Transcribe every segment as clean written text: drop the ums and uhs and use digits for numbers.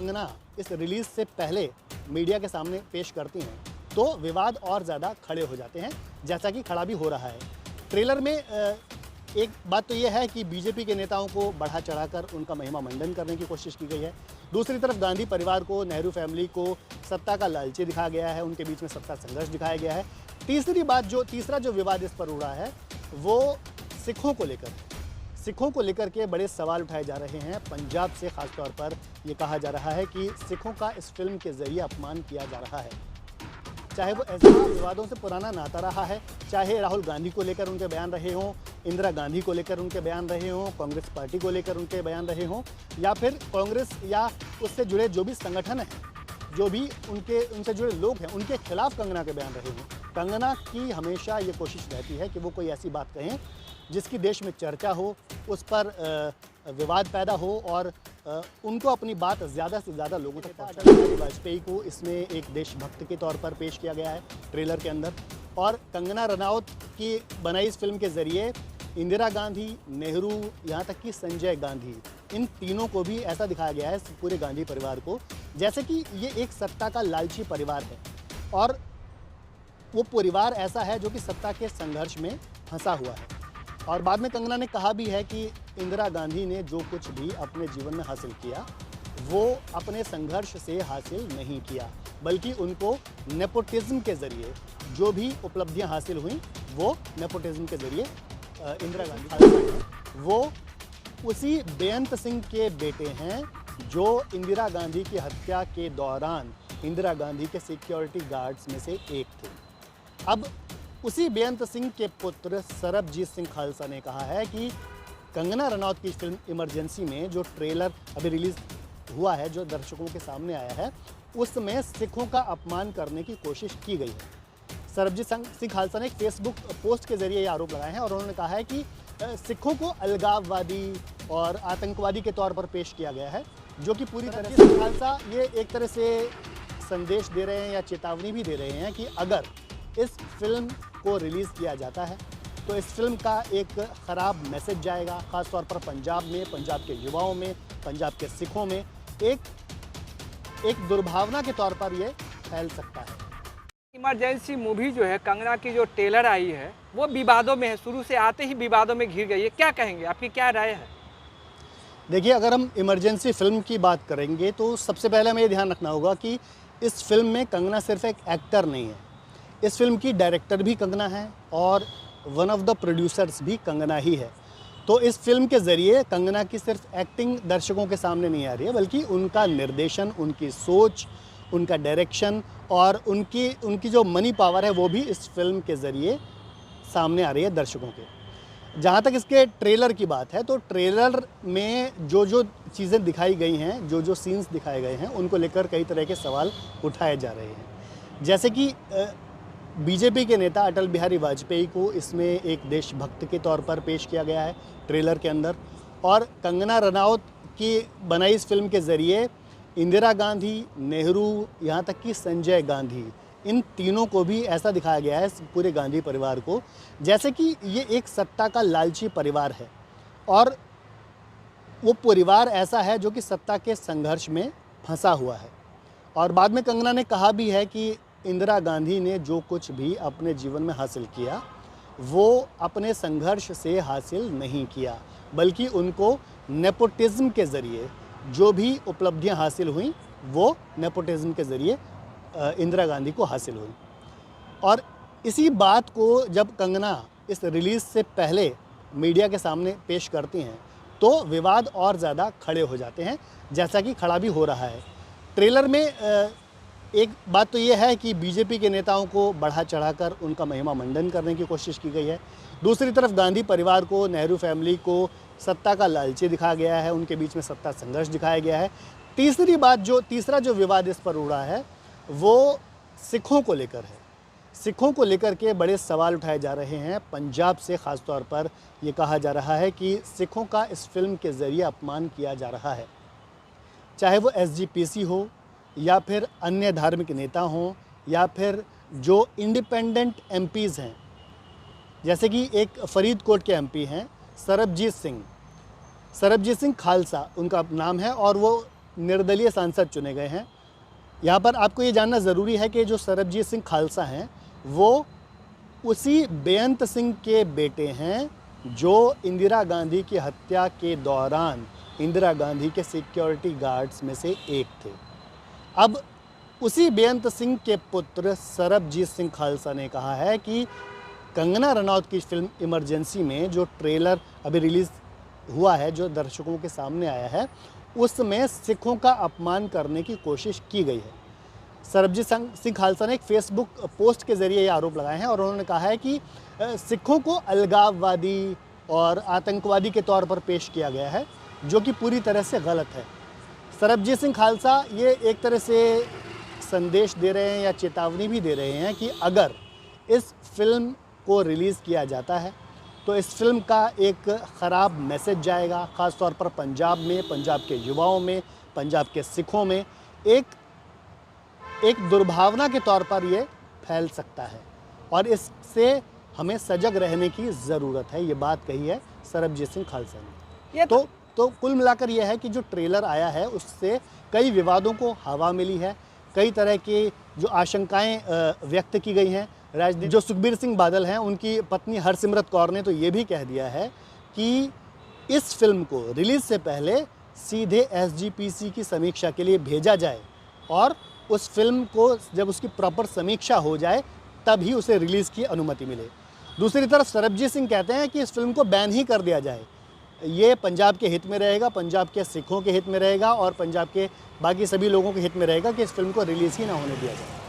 कंगना इस रिलीज से पहले मीडिया के सामने पेश करती हैं तो विवाद और ज़्यादा खड़े हो जाते हैं, जैसा कि खड़ा भी हो रहा है। ट्रेलर में एक बात तो यह है कि बीजेपी के नेताओं को बढ़ा चढ़ाकर उनका महिमा मंडन करने की कोशिश की गई है। दूसरी तरफ गांधी परिवार को, नेहरू फैमिली को सत्ता का लालची दिखाया गया है, उनके बीच में सत्ता संघर्ष दिखाया गया है। तीसरा जो विवाद इस पर उड़ा है वो सिखों को लेकर के बड़े सवाल उठाए जा रहे हैं। पंजाब से खासतौर पर ये कहा जा रहा है कि सिखों का इस फिल्म के जरिए अपमान किया जा रहा है। चाहे वो ऐसे विवादों से पुराना नाता रहा है, चाहे राहुल गांधी को लेकर उनके बयान रहे हों, इंदिरा गांधी को लेकर उनके बयान रहे हों, कांग्रेस पार्टी को लेकर उनके बयान रहे हों, या फिर कांग्रेस या उससे जुड़े जो भी संगठन हैं, जो भी उनसे जुड़े लोग हैं, उनके खिलाफ कंगना के बयान रहे हों। कंगना की हमेशा ये कोशिश रहती है कि वो कोई ऐसी बात कहें जिसकी देश में चर्चा हो, उस पर विवाद पैदा हो और उनको अपनी बात ज़्यादा से ज़्यादा लोगों तक पहुँचाए। अटल बिहारी वाजपेयी को इसमें एक देशभक्त के तौर पर पेश किया गया है ट्रेलर के अंदर, और कंगना रनौत की बनाई इस फिल्म के ज़रिए इंदिरा गांधी, नेहरू, यहाँ तक कि संजय गांधी, इन तीनों को भी ऐसा दिखाया गया है, पूरे गांधी परिवार को, जैसे कि ये एक सत्ता का लालची परिवार है और वो परिवार ऐसा है जो कि सत्ता के संघर्ष में फंसा हुआ है। और बाद में कंगना ने कहा भी है कि इंदिरा गांधी ने जो कुछ भी अपने जीवन में हासिल किया वो अपने संघर्ष से हासिल नहीं किया, बल्कि उनको नेपोटिज्म के ज़रिए जो भी उपलब्धियां हासिल हुई वो नेपोटिज्म के ज़रिए इंदिरा गांधी वो उसी बेअंत सिंह के बेटे हैं जो इंदिरा गांधी की हत्या के दौरान इंदिरा गांधी के सिक्योरिटी गार्ड्स में से एक थे। अब उसी बेअंत सिंह के पुत्र सरबजीत सिंह खालसा ने कहा है कि कंगना रनौत की फिल्म इमरजेंसी में जो ट्रेलर अभी रिलीज हुआ है, जो दर्शकों के सामने आया है, उसमें सिखों का अपमान करने की कोशिश की गई है। सरबजीत सिंह खालसा ने एक फेसबुक पोस्ट के जरिए ये आरोप लगाए हैं और उन्होंने कहा है कि सिखों को अलगाववादी और आतंकवादी के तौर पर पेश किया गया है, जो कि पूरी तरह से खालसा ये एक तरह से संदेश दे रहे हैं या चेतावनी भी दे रहे हैं कि अगर इस फिल्म को रिलीज़ किया जाता है तो इस फिल्म का एक ख़राब मैसेज जाएगा, ख़ासतौर पर पंजाब में, पंजाब के युवाओं में, पंजाब के सिखों में एक दुर्भावना के तौर पर ये फैल सकता है। इमरजेंसी मूवी जो है, कंगना की जो ट्रेलर आई है वो विवादों में है, शुरू से आते ही विवादों में घिर गई है। क्या कहेंगे, आपकी क्या राय है? देखिए, अगर हम इमरजेंसी फिल्म की बात करेंगे तो सबसे पहले हमें ये ध्यान रखना होगा कि इस फिल्म में कंगना सिर्फ एक एक्टर नहीं है, इस फिल्म की डायरेक्टर भी कंगना है और वन ऑफ द प्रोड्यूसर्स भी कंगना ही है। तो इस फिल्म के ज़रिए कंगना की सिर्फ एक्टिंग दर्शकों के सामने नहीं आ रही है, बल्कि उनका निर्देशन, उनकी सोच, उनका डायरेक्शन और उनकी जो मनी पावर है वो भी इस फिल्म के ज़रिए सामने आ रही है दर्शकों के। जहाँ तक इसके ट्रेलर की बात है तो ट्रेलर में जो चीज़ें दिखाई गई हैं, जो सीन्स दिखाए गए हैं, उनको लेकर कई तरह के सवाल उठाए जा रहे हैं। जैसे कि बीजेपी के नेता अटल बिहारी वाजपेयी को इसमें एक देशभक्त के तौर पर पेश किया गया है ट्रेलर के अंदर, और कंगना रनौत की बनाई इस फिल्म के ज़रिए इंदिरा गांधी, नेहरू, यहाँ तक कि संजय गांधी, इन तीनों को भी ऐसा दिखाया गया है, पूरे गांधी परिवार को, जैसे कि ये एक सत्ता का लालची परिवार है और वो परिवार ऐसा है जो कि सत्ता के संघर्ष में फंसा हुआ है। और बाद में कंगना ने कहा भी है कि इंदिरा गांधी ने जो कुछ भी अपने जीवन में हासिल किया वो अपने संघर्ष से हासिल नहीं किया, बल्कि उनको नेपोटिज्म के ज़रिए जो भी उपलब्धियां हासिल हुई वो नेपोटिज्म के ज़रिए इंदिरा गांधी को हासिल हुई। और इसी बात को जब कंगना इस रिलीज़ से पहले मीडिया के सामने पेश करती हैं तो विवाद और ज़्यादा खड़े हो जाते हैं, जैसा कि खड़ा भी हो रहा है। ट्रेलर में एक बात तो ये है कि बीजेपी के नेताओं को बढ़ा चढ़ाकर उनका महिमा मंडन करने की कोशिश की गई है। दूसरी तरफ गांधी परिवार को, नेहरू फैमिली को सत्ता का लालची दिखाया गया है, उनके बीच में सत्ता संघर्ष दिखाया गया है। तीसरा जो विवाद इस पर उड़ा है वो सिखों को लेकर है। सिखों को लेकर के बड़े सवाल उठाए जा रहे हैं। पंजाब से ख़ास तौर पर ये कहा जा रहा है कि सिखों का इस फिल्म के ज़रिए अपमान किया जा रहा है, चाहे वो SGPC हो या फिर अन्य धार्मिक नेता हों या फिर जो इंडिपेंडेंट MPs हैं, जैसे कि एक फरीदकोट के MP हैं सरबजीत सिंह खालसा उनका नाम है, और वो निर्दलीय सांसद चुने गए हैं। यहाँ पर आपको ये जानना ज़रूरी है कि जो सरबजीत सिंह खालसा हैं वो उसी बेअंत सिंह के बेटे हैं जो इंदिरा गांधी की हत्या के दौरान इंदिरा गांधी के सिक्योरिटी गार्ड्स में से एक थे। अब उसी बेअंत सिंह के पुत्र सरबजीत सिंह खालसा ने कहा है कि कंगना रनौत की फिल्म इमरजेंसी में जो ट्रेलर अभी रिलीज़ हुआ है, जो दर्शकों के सामने आया है, उसमें सिखों का अपमान करने की कोशिश की गई है। सरबजीत सिंह खालसा ने एक फेसबुक पोस्ट के ज़रिए ये आरोप लगाए हैं और उन्होंने कहा है कि सिखों को अलगाववादी और आतंकवादी के तौर पर पेश किया गया है, जो कि पूरी तरह से गलत है। सरबजीत सिंह खालसा ये एक तरह से संदेश दे रहे हैं या चेतावनी भी दे रहे हैं कि अगर इस फिल्म को रिलीज़ किया जाता है तो इस फिल्म का एक ख़राब मैसेज जाएगा, ख़ास तौर पर पंजाब में, पंजाब के युवाओं में, पंजाब के सिखों में एक दुर्भावना के तौर पर ये फैल सकता है और इससे हमें सजग रहने की ज़रूरत है। ये बात कही है सरबजीत सिंह खालसा ने। ये तो कुल मिलाकर यह है कि जो ट्रेलर आया है उससे कई विवादों को हवा मिली है, कई तरह की जो आशंकाएं व्यक्त की गई हैं। राजनीति जो सुखबीर सिंह बादल हैं, उनकी पत्नी हरसिमरत कौर ने तो ये भी कह दिया है कि इस फिल्म को रिलीज़ से पहले सीधे SGPC की समीक्षा के लिए भेजा जाए और उस फिल्म को जब उसकी प्रॉपर समीक्षा हो जाए तब ही उसे रिलीज़ की अनुमति मिले। दूसरी तरफ सरबजीत सिंह कहते हैं कि इस फिल्म को बैन ही कर दिया जाए, ये पंजाब के हित में रहेगा, पंजाब के सिखों के हित में रहेगा और पंजाब के बाकी सभी लोगों के हित में रहेगा कि इस फिल्म को रिलीज़ ही ना होने दिया जाए।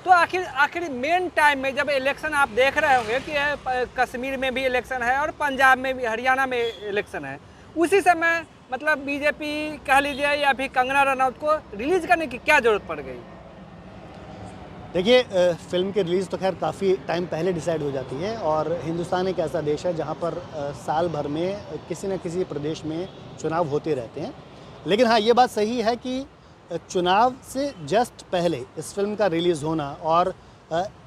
तो आखिर मेन टाइम में जब इलेक्शन आप देख रहे होंगे कि कश्मीर में भी इलेक्शन है और पंजाब में भी, हरियाणा में इलेक्शन है, उसी समय मतलब बीजेपी कह लीजिए या फिर कंगना रनौत को रिलीज़ करने की क्या ज़रूरत पड़ गई? देखिए, फिल्म की रिलीज़ तो खैर काफ़ी टाइम पहले डिसाइड हो जाती है और हिंदुस्तान एक ऐसा देश है जहाँ पर साल भर में किसी न किसी प्रदेश में चुनाव होते रहते हैं। लेकिन हाँ, ये बात सही है कि चुनाव से जस्ट पहले इस फिल्म का रिलीज़ होना और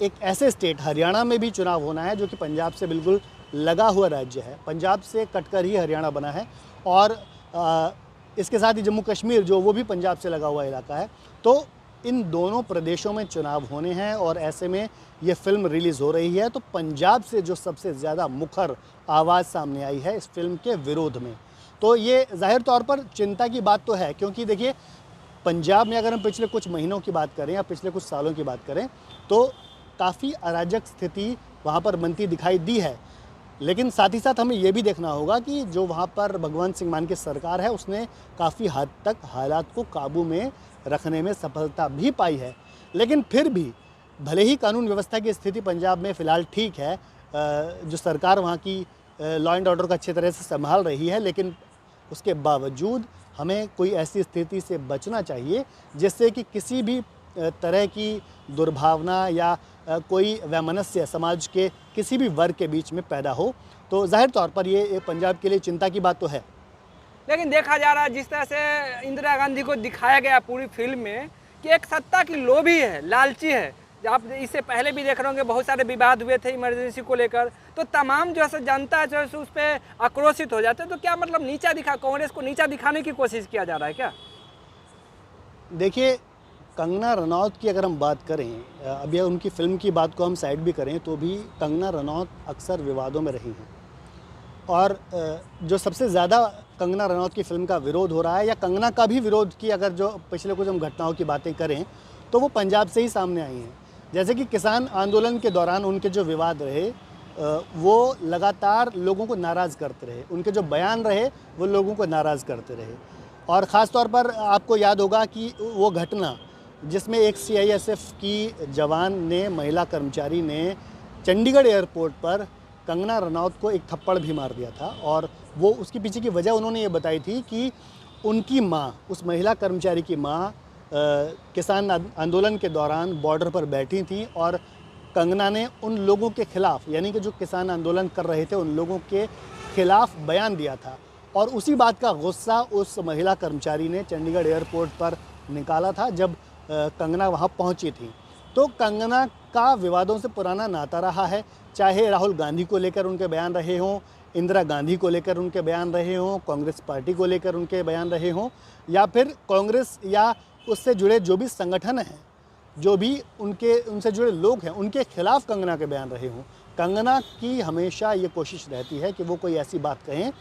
एक ऐसे स्टेट हरियाणा में भी चुनाव होना है जो कि पंजाब से बिल्कुल लगा हुआ राज्य है, पंजाब से कटकर ही हरियाणा बना है और इसके साथ ही जम्मू कश्मीर जो वो भी पंजाब से लगा हुआ इलाका है। तो इन दोनों प्रदेशों में चुनाव होने हैं और ऐसे में ये फिल्म रिलीज़ हो रही है, तो पंजाब से जो सबसे ज़्यादा मुखर आवाज़ सामने आई है इस फिल्म के विरोध में, तो ये जाहिर तौर पर चिंता की बात तो है। क्योंकि देखिए, पंजाब में अगर हम पिछले कुछ महीनों की बात करें या पिछले कुछ सालों की बात करें तो काफ़ी अराजक स्थिति वहाँ पर बनती दिखाई दी है। लेकिन साथ ही साथ हमें ये भी देखना होगा कि जो वहाँ पर भगवंत सिंह मान की सरकार है उसने काफ़ी हद तक हालात को काबू में रखने में सफलता भी पाई है। लेकिन फिर भी भले ही कानून व्यवस्था की स्थिति पंजाब में फ़िलहाल ठीक है, जो सरकार वहाँ की लॉ एंड ऑर्डर को अच्छी तरह से संभाल रही है, लेकिन उसके बावजूद हमें कोई ऐसी स्थिति से बचना चाहिए जिससे कि किसी भी तरह की दुर्भावना या कोई वैमनस्य समाज के किसी भी वर्ग के बीच में पैदा हो। तो जाहिर तौर पर ये पंजाब के लिए चिंता की बात तो है। लेकिन देखा जा रहा है जिस तरह से इंदिरा गांधी को दिखाया गया पूरी फिल्म में कि एक सत्ता की लोभी है, लालची है। आप इससे पहले भी देख रहे होंगे बहुत सारे विवाद हुए थे इमरजेंसी को लेकर, तो तमाम जो है जनता जो है उस पर आक्रोशित हो जाते हैं। तो क्या मतलब नीचा कांग्रेस को नीचा दिखाने की कोशिश किया जा रहा है क्या? देखिए, कंगना रनौत की अगर हम बात करें, अभी उनकी फ़िल्म की बात को हम साइड भी करें तो भी कंगना रनौत अक्सर विवादों में रही हैं और जो सबसे ज़्यादा कंगना रनौत की फ़िल्म का विरोध हो रहा है या कंगना का भी विरोध की अगर जो पिछले कुछ हम घटनाओं की बातें करें तो वो पंजाब से ही सामने आई हैं। जैसे कि किसान आंदोलन के दौरान उनके जो विवाद रहे वो लगातार लोगों को नाराज़ करते रहे, उनके जो बयान रहे वो लोगों को नाराज़ करते रहे। और ख़ास तौर पर आपको याद होगा कि वो घटना जिसमें एक CISF की जवान ने, महिला कर्मचारी ने चंडीगढ़ एयरपोर्ट पर कंगना रनौत को एक थप्पड़ भी मार दिया था और वो उसके पीछे की वजह उन्होंने ये बताई थी कि उनकी माँ, उस महिला कर्मचारी की माँ किसान आंदोलन के दौरान बॉर्डर पर बैठी थी और कंगना ने उन लोगों के ख़िलाफ़, यानी कि जो किसान आंदोलन कर रहे थे उन लोगों के ख़िलाफ़ बयान दिया था और उसी बात का गुस्सा उस महिला कर्मचारी ने चंडीगढ़ एयरपोर्ट पर निकाला था जब कंगना वहाँ पहुँची थी। तो कंगना का विवादों से पुराना नाता रहा है, चाहे राहुल गांधी को लेकर उनके बयान रहे हों इंदिरा गांधी को लेकर उनके बयान रहे हों, कांग्रेस पार्टी को लेकर उनके बयान रहे हों, या फिर कांग्रेस या उससे जुड़े जो भी संगठन हैं, जो भी उनसे जुड़े लोग हैं, उनके खिलाफ कंगना के बयान रहे हों, कंगना की हमेशा ये कोशिश रहती है कि वो कोई ऐसी बात कहें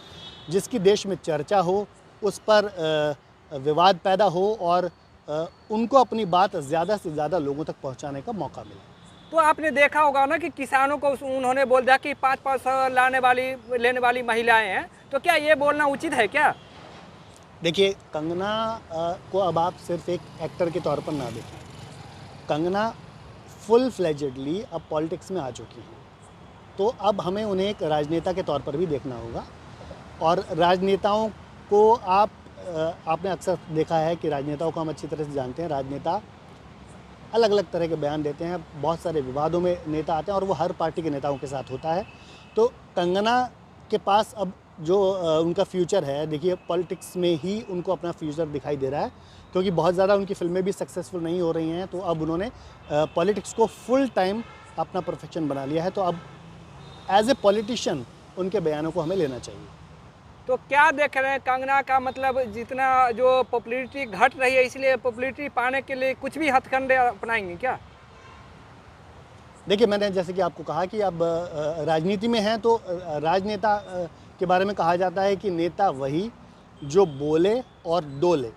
जिसकी देश में चर्चा हो, उस पर विवाद पैदा हो और उनको अपनी बात ज़्यादा से ज़्यादा लोगों तक पहुंचाने का मौका मिले। तो आपने देखा होगा ना कि किसानों को उन्होंने बोल दिया कि 5-5 लेने वाली महिलाएं हैं, तो क्या ये बोलना उचित है क्या? देखिए, कंगना को अब आप सिर्फ एक एक्टर के तौर पर ना देखें। कंगना फुल फ्लेजेडली अब पॉलिटिक्स में आ चुकी हैं, तो अब हमें उन्हें एक राजनेता के तौर पर भी देखना होगा। और राजनेताओं को आपने अक्सर देखा है कि राजनेताओं को हम अच्छी तरह से जानते हैं। राजनेता अलग अलग तरह के बयान देते हैं, बहुत सारे विवादों में नेता आते हैं और वो हर पार्टी के नेताओं के साथ होता है। तो कंगना के पास अब जो उनका फ्यूचर है, देखिए पॉलिटिक्स में ही उनको अपना फ्यूचर दिखाई दे रहा है, क्योंकि बहुत ज़्यादा उनकी फिल्में भी सक्सेसफुल नहीं हो रही हैं। तो अब उन्होंने पॉलिटिक्स को फुल टाइम अपना प्रोफेशन बना लिया है। तो अब एज ए पॉलिटिशियन उनके बयानों को हमें लेना चाहिए। तो क्या देख रहे हैं कंगना का, मतलब जितना जो पॉपुलैरिटी घट रही है, इसलिए पॉपुलैरिटी पाने के लिए कुछ भी हथकंडे अपनाएंगे क्या? देखिए, मैंने जैसे कि आपको कहा कि अब राजनीति में हैं, तो राजनेता के बारे में कहा जाता है कि नेता वही जो बोले और डोले।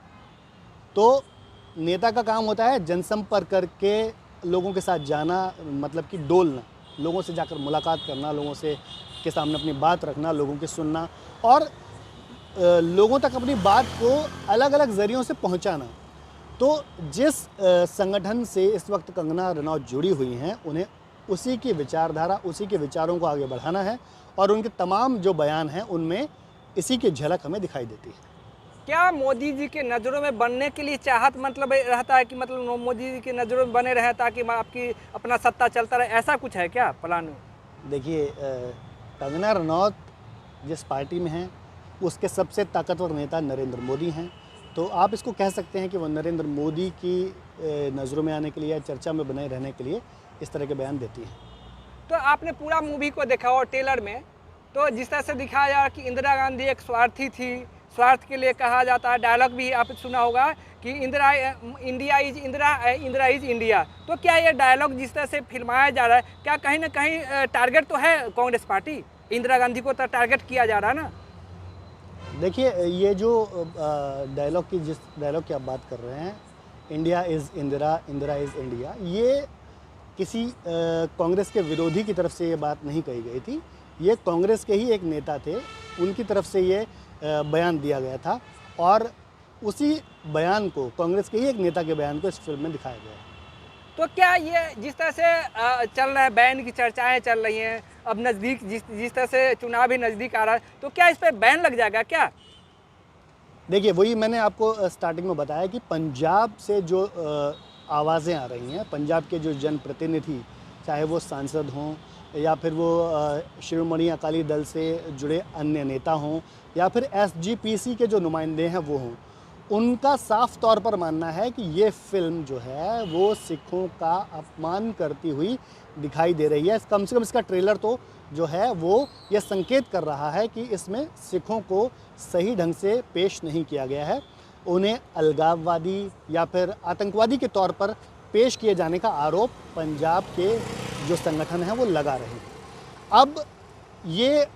तो नेता का काम होता है जनसंपर्क करके लोगों के साथ जाना, मतलब कि डोलना, लोगों से जाकर मुलाकात करना, लोगों से के सामने अपनी बात रखना, लोगों की सुनना और लोगों तक अपनी बात को अलग अलग ज़रियों से पहुंचाना। तो जिस संगठन से इस वक्त कंगना रनौत जुड़ी हुई हैं, उन्हें उसी की विचारधारा, उसी के विचारों को आगे बढ़ाना है और उनके तमाम जो बयान हैं उनमें इसी की झलक हमें दिखाई देती है। क्या मोदी जी के नज़रों में बनने के लिए चाहत मतलब रहता है कि मतलब मोदी जी की नज़रों में बने रहे ताकि आपकी अपना सत्ता चलता रहे, ऐसा कुछ है क्या प्लान? देखिए, कंगना रनौत जिस पार्टी में हैं उसके सबसे ताकतवर नेता नरेंद्र मोदी हैं। तो आप इसको कह सकते हैं कि वो नरेंद्र मोदी की नज़रों में आने के लिए, चर्चा में बने रहने के लिए इस तरह के बयान देती हैं। तो आपने पूरा मूवी को देखा और ट्रेलर में तो जिस तरह से दिखाया जा रहा कि इंदिरा गांधी एक स्वार्थी थी, स्वार्थ के लिए कहा जाता है, डायलॉग भी आप सुना होगा कि इंडिया इज इंडिया। तो क्या ये डायलॉग जिस तरह से फिल्माया जा रहा है, क्या कहीं ना कहीं टारगेट तो है कांग्रेस पार्टी, इंदिरा गांधी को तो टारगेट किया जा रहा है ना? देखिए, ये जो जिस डायलॉग की आप बात कर रहे हैं, India is Indira, Indira is India, ये किसी कांग्रेस के विरोधी की तरफ से ये बात नहीं कही गई थी। ये कांग्रेस के ही एक नेता थे, उनकी तरफ से ये बयान दिया गया था और उसी बयान को, कांग्रेस के ही एक नेता के बयान को इस फिल्म में दिखाया गया है। तो क्या ये जिस तरह से चल रहा है, बैन की चर्चाएं चल रही हैं, अब नज़दीक जिस तरह से चुनाव भी नज़दीक आ रहा है, तो क्या इस पर बैन लग जाएगा क्या? देखिए, वही मैंने आपको स्टार्टिंग में बताया कि पंजाब से जो आवाज़ें आ रही हैं, पंजाब के जो जनप्रतिनिधि, चाहे वो सांसद हों या फिर वो शिरोमणि अकाली दल से जुड़े अन्य नेता हों या फिर एसजीपीसी के जो नुमाइंदे हैं वो हों, उनका साफ तौर पर मानना है कि ये फिल्म जो है वो सिखों का अपमान करती हुई दिखाई दे रही है। कम से कम इसका ट्रेलर तो जो है वो ये संकेत कर रहा है कि इसमें सिखों को सही ढंग से पेश नहीं किया गया है, उन्हें अलगाववादी या फिर आतंकवादी के तौर पर पेश किए जाने का आरोप पंजाब के जो संगठन हैं वो लगा रहे हैं। अब ये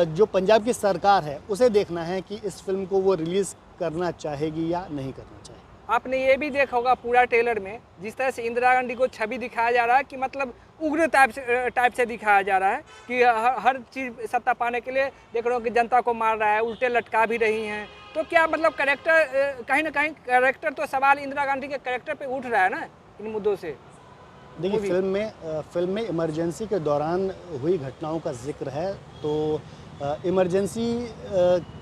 जो पंजाब की सरकार है उसे देखना है कि इस फिल्म को वो रिलीज़ करना चाहेगी या नहीं करना चाहेगी। आपने ये भी देखा होगा पूरा ट्रेलर में जिस तरह से इंदिरा गांधी को छवि दिखाया जा रहा है कि मतलब उग्र टाइप से दिखाया जा रहा है कि हर चीज़ सत्ता पाने के लिए देख रहे हो कि जनता को मार रहा है, उल्टे लटका भी रही हैं। तो क्या मतलब कैरेक्टर कहीं ना कहीं कैरेक्टर तो सवाल इंदिरा गांधी के कैरेक्टर पे उठ रहा है ना इन मुद्दों से? देखिए, फिल्म में इमरजेंसी के दौरान हुई घटनाओं का जिक्र है। तो इमरजेंसी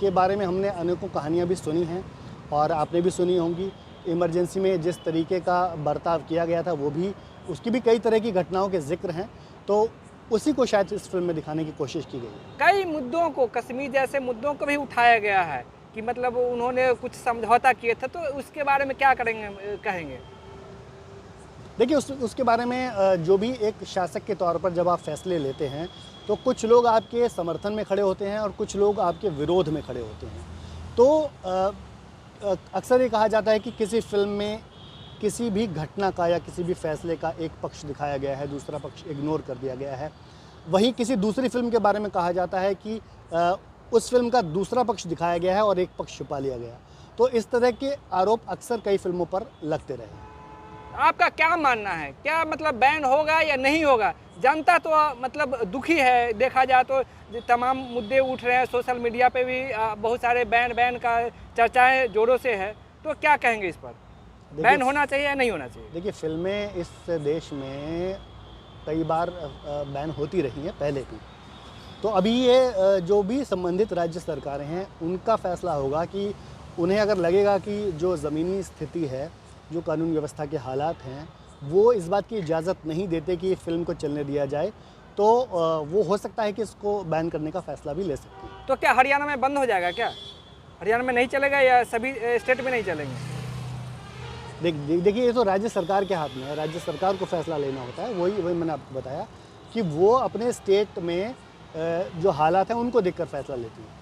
के बारे में हमने अनेकों कहानियाँ भी सुनी हैं और आपने भी सुनी होंगी। इमरजेंसी में जिस तरीके का बर्ताव किया गया था वो भी, उसकी भी कई तरह की घटनाओं के जिक्र हैं। तो उसी को शायद इस फिल्म में दिखाने की कोशिश की गई है। कई मुद्दों को, कश्मीर जैसे मुद्दों को भी उठाया गया है कि मतलब उन्होंने कुछ समझौता किए थे, तो उसके बारे में क्या कहेंगे? देखिए, उसके बारे में जो भी एक शासक के तौर पर जब आप फैसले लेते हैं तो कुछ लोग आपके समर्थन में खड़े होते हैं और कुछ लोग आपके विरोध में खड़े होते हैं। तो अक्सर ये कहा जाता है कि किसी फिल्म में किसी भी घटना का या किसी भी फैसले का एक पक्ष दिखाया गया है, दूसरा पक्ष इग्नोर कर दिया गया है। वहीं किसी दूसरी फिल्म के बारे में कहा जाता है कि उस फिल्म का दूसरा पक्ष दिखाया गया है और एक पक्ष छुपा लिया गया। तो इस तरह के आरोप अक्सर कई फिल्मों पर लगते रहे। आपका क्या मानना है, क्या मतलब बैन होगा या नहीं होगा? जनता तो मतलब दुखी है, देखा जाए तो तमाम मुद्दे उठ रहे हैं, सोशल मीडिया पे भी बहुत सारे बैन का चर्चाएं जोरों से है, तो क्या कहेंगे इस पर? बैन होना चाहिए या नहीं होना चाहिए? देखिए, फिल्में इस देश में कई बार बैन होती रही हैं पहले भी। तो अभी ये जो भी संबंधित राज्य सरकारें हैं उनका फैसला होगा कि उन्हें अगर लगेगा कि जो ज़मीनी स्थिति है, जो कानून व्यवस्था के हालात हैं, वो इस बात की इजाज़त नहीं देते कि फ़िल्म को चलने दिया जाए, तो वो हो सकता है कि इसको बैन करने का फ़ैसला भी ले सकती है। तो क्या हरियाणा में बंद हो जाएगा क्या? हरियाणा में नहीं चलेगा या सभी स्टेट में नहीं चलेंगे? देखिए, ये तो राज्य सरकार के हाथ में है, राज्य सरकार को फैसला लेना होता है। वही मैंने आपको बताया कि वो अपने स्टेट में जो हालात हैं उनको देखकर फैसला लेती है।